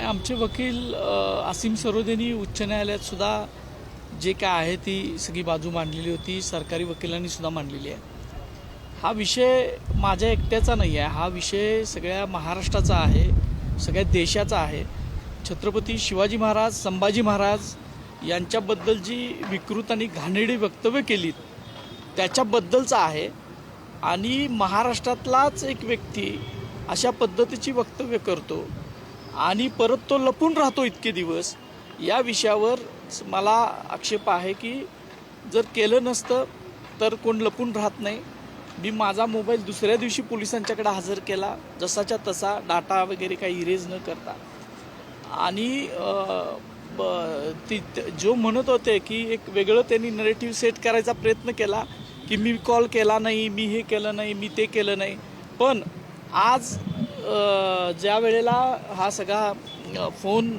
आमचे वकील असीम सरोदेनी उच्च न्यायालयात सुद्धा जे काय आहे ती सगळी बाजू मांडलेली होती, सरकारी वकिलांनी सुद्धा मांडलेली आहे। हा विषय माझ्या एकट्याचा नाही आहे, हा विषय सगळ्या महाराष्ट्राचा आहे, सगळ्या देशाचा आहे। छत्रपती शिवाजी महाराज, संभाजी महाराज यांच्याबद्दल जी विकृत आणि घाणेरडी वक्तव्य केलीत त्याच्याबद्दलचा आहे। आणि महाराष्ट्रातलाच एक व्यक्ती अशा पद्धतीची वक्तव्य करतो आणि परत तो लपून राहतो इतके दिवस, या विषयावर मला आक्षेप आहे की जर केलं नसतं तर कोण लपून राहत नाही। मी माझा मोबाईल दुसऱ्या दिवशी पोलिसांच्याकडे हजर केला, जसाच्या तसा, डाटा वगैरे काही इरेज न करता। आणि जो म्हणत होते की एक वेगळं त्यांनी नरेटिव्ह सेट करायचा प्रयत्न केला की मी कॉल केला नाही, मी हे केलं नाही, मी ते केलं नाही। पण आज ज्या वेळेला हा सगळा फोन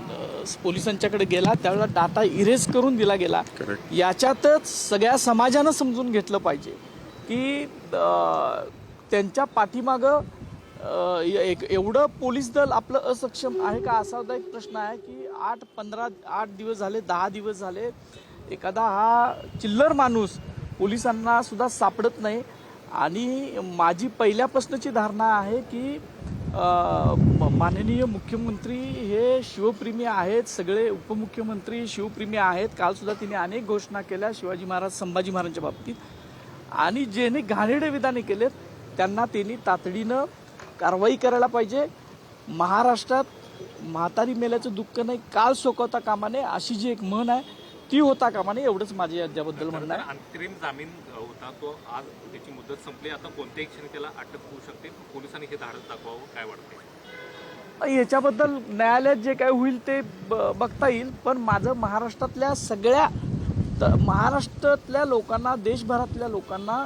पोलिसांच्याकडे गेला त्यावेळेला डाटा इरेज करून दिला गेला। याच्यातच सगळ्या समाजानं समजून घेतलं पाहिजे की त्यांच्या पाठीमागं एवढं पोलीस दल आपलं असक्षम आहे का, असा एक प्रश्न आहे की 8 दिवस झाले, 10 दिवस झाले एखादा हा चिल्लर माणूस पोलिसांना सुद्धा सापडत नाही। आणि माझी पहिल्यापासूनची धारणा आहे की माननीय मुख्यमंत्री हे शिवप्रेमी आहेत, सगळे उपमुख्यमंत्री शिवप्रेमी आहेत। कालसुद्धा तिने अनेक घोषणा केल्या शिवाजी महाराज, संभाजी महाराजांच्या बाबतीत, आणि ज्यांनी घाणेरडे विधाने केलेत त्यांना त्यांनी तातडीनं कारवाई करायला पाहिजे। महाराष्ट्रात म्हातारी मेल्याचं दुःख नाही, काल सोकवता कामा नये, अशी जी एक म्हण आहे ती होता कामा नये, एवढंच माझे याच्याबद्दल म्हणणं आहे। अंतरिम जामीन होता तो आज त्याची मुदत संपली, आता कोणत्याही क्षणी त्याला अटक होऊ शकते, पोलिसांनी हे धाडस दाखवावं, काय वाटतंय? याच्याबद्दल न्यायालयात जे काय होईल ते बघता येईल। पण माझं महाराष्ट्रातल्या सगळ्या महाराष्ट्रातल्या लोकांना, देशभरातल्या लोकांना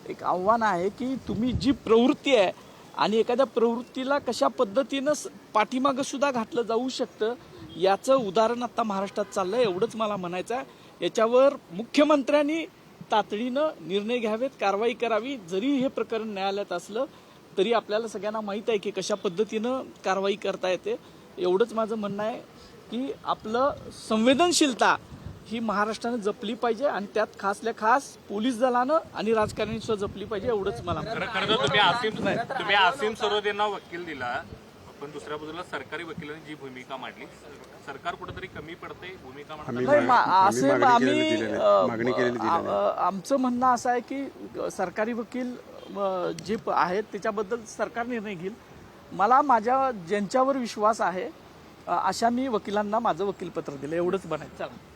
एक आव्हान आहे की तुम्ही जी प्रवृत्ती आहे आणि एखाद्या प्रवृत्तीला कशा पद्धतीनं पाठीमागं सुद्धा घातलं जाऊ शकतं याचं उदाहरण आता महाराष्ट्रात चाललंय, एवढंच मला म्हणायचं आहे। याच्यावर मुख्यमंत्र्यांनी तातडीनं निर्णय घ्यावेत, कारवाई करावी। जरी हे प्रकरण न्यायालयात असलं तरी आपल्याला सगळ्यांना माहीत आहे की कशा पद्धतीनं कारवाई करता येते। एवढंच माझं म्हणणं आहे की आपलं संवेदनशीलता ही महाराष्ट्रानं जपली पाहिजे आणि त्यात खासल्या खास पोलीस दलानं आणि राजकारण्यांनी सुद्धा जपली पाहिजे, एवढंच मला तुम्ही असीम सरोदेंना वकील दिला, पण दुसऱ्या बाजूला सरकारी वकिलांनी जी भूमिका मांडली, सरकार कुठेतरी कमी पडते भूमिका आमचं म्हणणं असं आहे की सरकारी वकील जे आहेत त्याच्याबद्दल सरकार निर्णय घेईल। मला माझ्या ज्यांच्यावर विश्वास आहे अशा मी वकिलांना माझं वकीलपत्र दिलं, एवढंच बनायचं। चला।